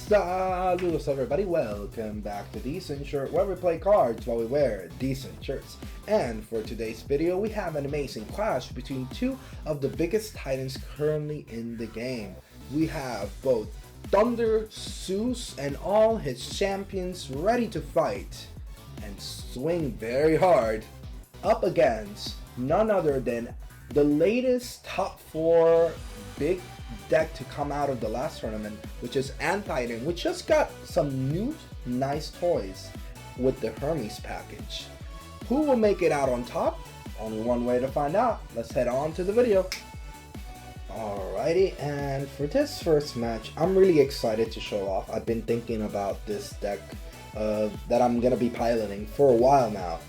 Saludos everybody, welcome back to Decent Shirt, where we play cards while we wear decent shirts. And for today's video, we have an amazing clash between two of the biggest titans currently in the game. We have both Thunder, Zeus, and all his champions ready to fight and swing very hard up against none other than the latest top 4 big deck to come out of the last tournament, which is Antitan, which just got some new nice toys with the Hermes package. Who will make it out on top? Only one way to find out. Let's head on to the video. Alrighty, and for this first match, I'm really excited to show off. I've been thinking about this deck that I'm gonna be piloting for a while now.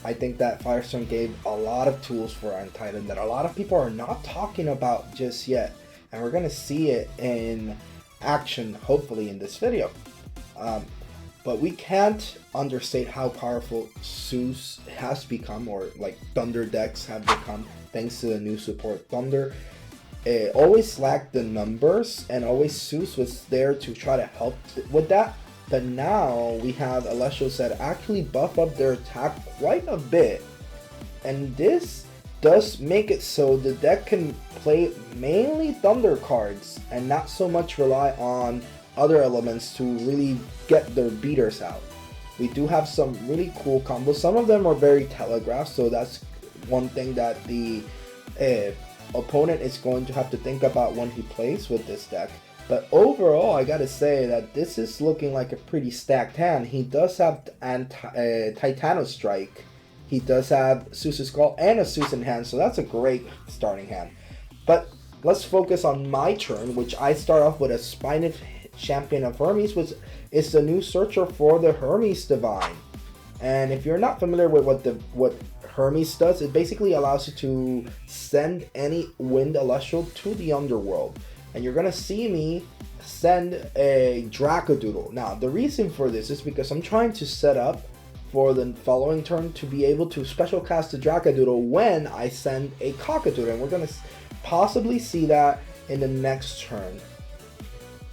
I think that Firestorm gave a lot of tools for Antitan that a lot of people are not talking about just yet, and we're gonna see it in action hopefully in this video. But we can't understate how powerful Zeus has become, or like Thunder decks have become, thanks to the new support Thunder. It always lacked the numbers, and always Zeus was there to try to help with that. But now we have ELESTRALS that actually buff up their attack quite a bit, and this does make it so the deck can play mainly Thunder cards and not so much rely on other elements to really get their beaters out. We do have some really cool combos. Some of them are very telegraphed, so that's one thing that the opponent is going to have to think about when he plays with this deck. But overall, I gotta say that this is looking like a pretty stacked hand. He does have Titano Strike. He does have Zeus's Skull and a Zeus in hand, so that's a great starting hand. But let's focus on my turn, which I start off with a Spined Champion of Hermes, which is the new searcher for the Hermes Divine. And if you're not familiar with what Hermes does, it basically allows you to send any wind celestial to the underworld. And you're gonna see me send a Dracodoodle. Now, the reason for this is because I'm trying to set up for the following turn to be able to special cast the Dracodoodle when I send a Cockadoodle. And we're gonna possibly see that in the next turn.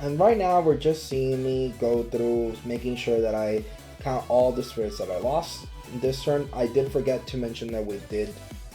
And right now, we're just seeing me go through, making sure that I count all the spirits that I lost this turn. I did forget to mention that we did,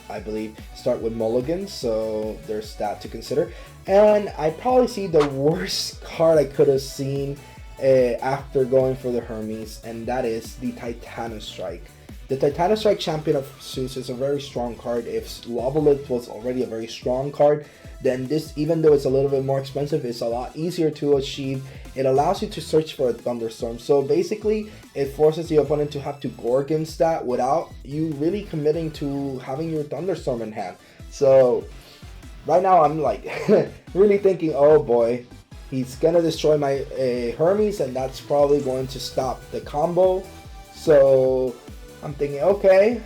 I believe, start with mulligans, so there's that to consider. And I probably see the worst card I could have seen after going for the Hermes, and that is the Titano Strike. The Titano Strike Champion of Zeus is a very strong card. If Lavalith was already a very strong card, then this, even though it's a little bit more expensive, it's a lot easier to achieve. It allows you to search for a Thunderstorm. So basically, it forces the opponent to have to go against that without you really committing to having your Thunderstorm in hand. So right now, I'm like really thinking, oh boy, he's gonna destroy my Hermes, and that's probably going to stop the combo. So I'm thinking, okay,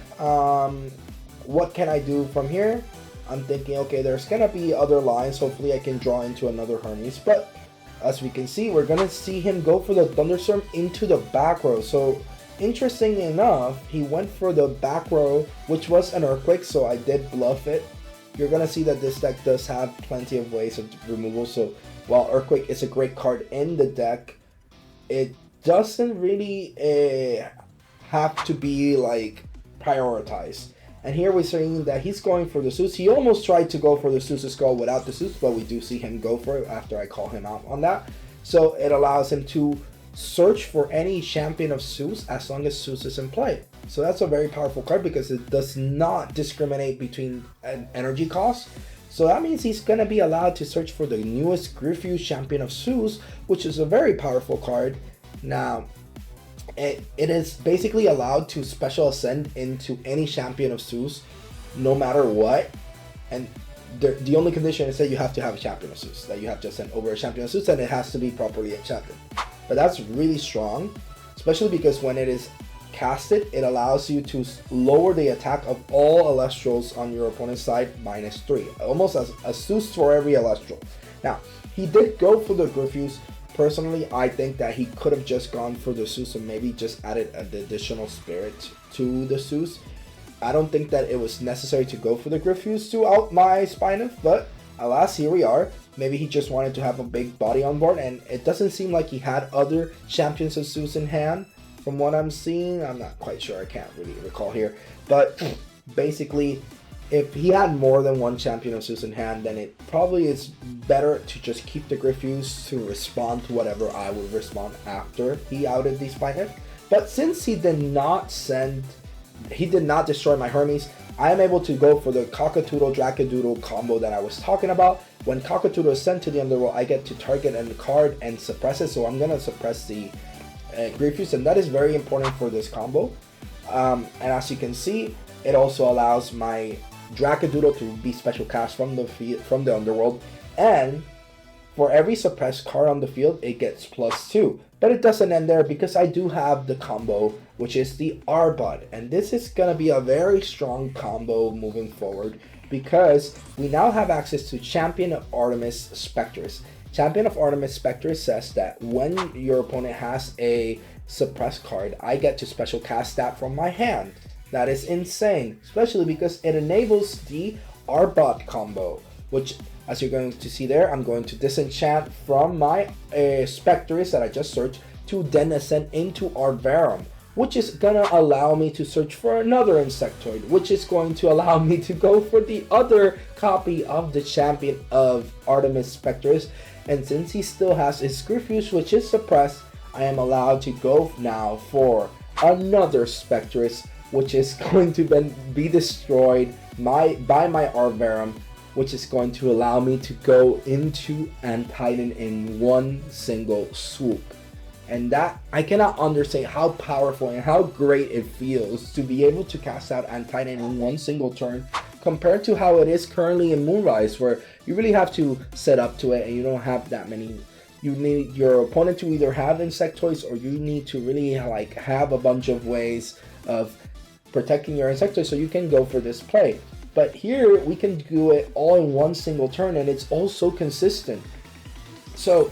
what can I do from here? I'm thinking, okay, there's gonna be other lines. Hopefully I can draw into another Hermes. But as we can see, we're gonna see him go for the Thunderstorm into the back row. So interesting enough, he went for the back row, which was an Earthquake, so I did bluff it. You're gonna see that this deck does have plenty of ways of removal. So while Earthquake is a great card in the deck, it doesn't really have to be like prioritized. And here we're seeing that he's going for the Zeus. He almost tried to go for the Zeus's Skull without the Zeus, but we do see him go for it after I call him out on that. So it allows him to search for any champion of Zeus as long as Zeus is in play. So that's a very powerful card because it does not discriminate between an energy cost. So that means he's going to be allowed to search for the newest Griffuse Champion of Zeus, which is a very powerful card. Now, it is basically allowed to special ascend into any champion of Zeus, no matter what. And the only condition is that you have to have a champion of Zeus, that you have to ascend over a champion of Zeus, and it has to be properly enchanted. But that's really strong, especially because when it is casted, it allows you to lower the attack of all ELESTRALs on your opponent's side -3, almost as a Zeus for every ELESTRAL. Now, he did go for the Griffuse. Personally, I think that he could have just gone for the Zeus and maybe just added an additional spirit to the Zeus. I don't think that it was necessary to go for the Griffuse to out my Spineth, but alas, here we are. Maybe he just wanted to have a big body on board, and it doesn't seem like he had other champions of Zeus in hand from what I'm seeing. I'm not quite sure, I can't really recall here, but basically if he had more than one champion of Zeus in hand, then it probably is better to just keep the Griffuse to respond to whatever I would respond after he outed these Spinehead. But since he did not destroy my Hermes, I am able to go for the Cockatoodle Drackadoodle combo that I was talking about. When Cockatoodle is sent to the underworld, I get to target a card and suppress it, so I'm going to suppress the Griffuse, and that is very important for this combo. And as you can see, it also allows my Drackadoodle to be special cast from the underworld, and for every suppressed card on the field, it gets +2. But it doesn't end there, because I do have the combo, which is the Arbud, and this is going to be a very strong combo moving forward, because we now have access to Champion of Artemis Spectres. Champion of Artemis Spectres says that when your opponent has a suppressed card, I get to special cast that from my hand. That is insane, especially because it enables the Arbud combo, which, as you're going to see there, I'm going to disenchant from my Spectres that I just searched to then ascend into Arvarum, which is gonna allow me to search for another Insectoid, which is going to allow me to go for the other copy of the Champion of Artemis Spectres. And since he still has his Griffuse, which is suppressed, I am allowed to go now for another Spectres, which is going to then be destroyed by my Arvarum, which is going to allow me to go into Antitan in one single swoop. And that, I cannot understate how powerful and how great it feels to be able to cast out Antitan in one single turn, compared to how it is currently in Moonrise, where you really have to set up to it and you don't have that many. You need your opponent to either have Insectoids, or you need to really like have a bunch of ways of protecting your Insectoids so you can go for this play. But here we can do it all in one single turn, and it's also consistent. So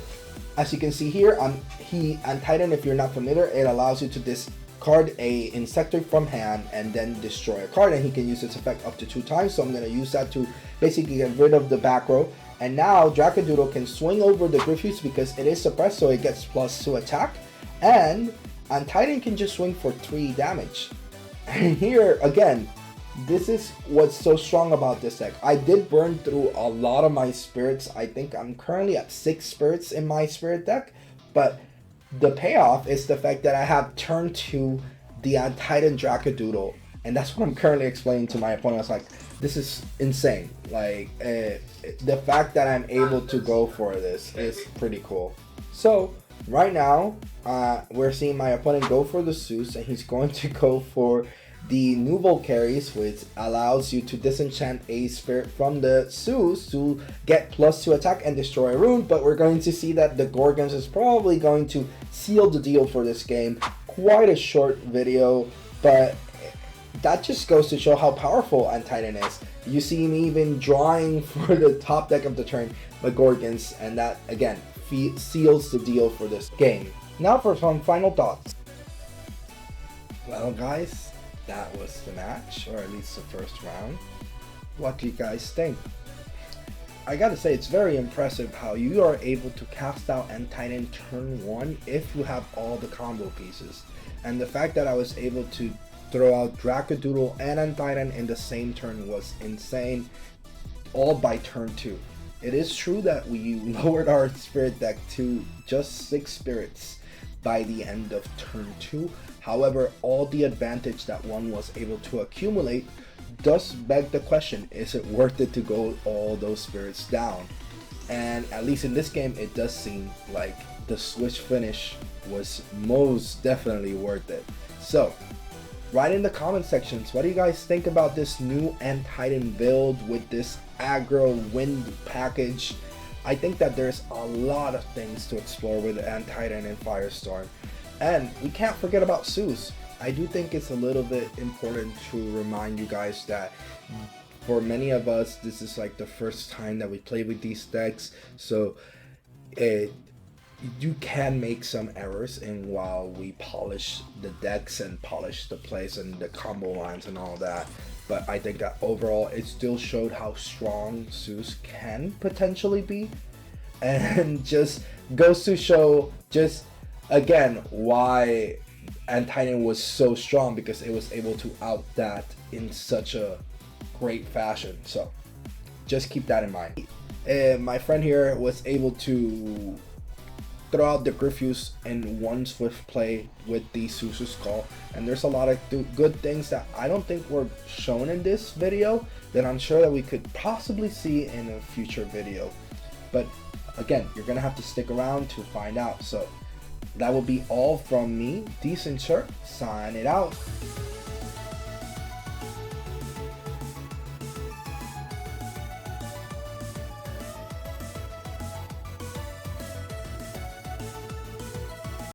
as you can see here, Antitan, if you're not familiar, it allows you to discard a Insectoid from hand and then destroy a card, and he can use its effect up to 2 times. So I'm going to use that to basically get rid of the back row. And now Drackadoodle can swing over the Griffuse because it is suppressed, so it gets +2 attack, and Antitan can just swing for 3 damage. And here again, this is what's so strong about this deck. I did burn through a lot of my spirits. I think I'm currently at 6 spirits in my spirit deck, but the payoff is the fact that I have turn 2 the Antitan Drackadoodle, and that's what I'm currently explaining to my opponent. I was like, this is insane. Like, the fact that I'm able to go for this is pretty cool. So right now, we're seeing my opponent go for the Zeus, and he's going to go for the new Volcaries, which allows you to disenchant a spirit from the Zeus to get +2 attack and destroy a rune. But we're going to see that the Gorgons is probably going to seal the deal for this game. Quite a short video, but that just goes to show how powerful Antitan is. You see me even drawing for the top deck of the turn, the Gorgons, and that again seals the deal for this game. Now for some final thoughts. Well guys, that was the match, or at least the first round. What do you guys think? I gotta say, it's very impressive how you are able to cast out Antitan turn 1 if you have all the combo pieces. And the fact that I was able to throw out Drackadoodle and Antitan in the same turn was insane, all by turn 2. It is true that we lowered our spirit deck to just 6 spirits by the end of turn 2. However, all the advantage that one was able to accumulate does beg the question, is it worth it to go all those spirits down? And at least in this game, it does seem like the switch finish was most definitely worth it. So write in the comment sections, what do you guys think about this new Antitan build with this aggro wind package? I think that there's a lot of things to explore with Antitan and Firestorm. And we can't forget about Zeus. I do think it's a little bit important to remind you guys that for many of us, this is like the first time that we play with these decks. So you can make some errors in while we polish the decks and polish the plays and the combo lines and all that. But I think that overall it still showed how strong Zeus can potentially be. and just goes to show just again why Antitan was so strong, because it was able to out that in such a great fashion. So just keep that in mind. My friend here was able to throw out the Griffus in one swift play with the Zeus Skull, and there's a lot of good things that I don't think were shown in this video that I'm sure that we could possibly see in a future video. But again, you're gonna have to stick around to find out. So that will be all from me, Decent Shirt, sign it out.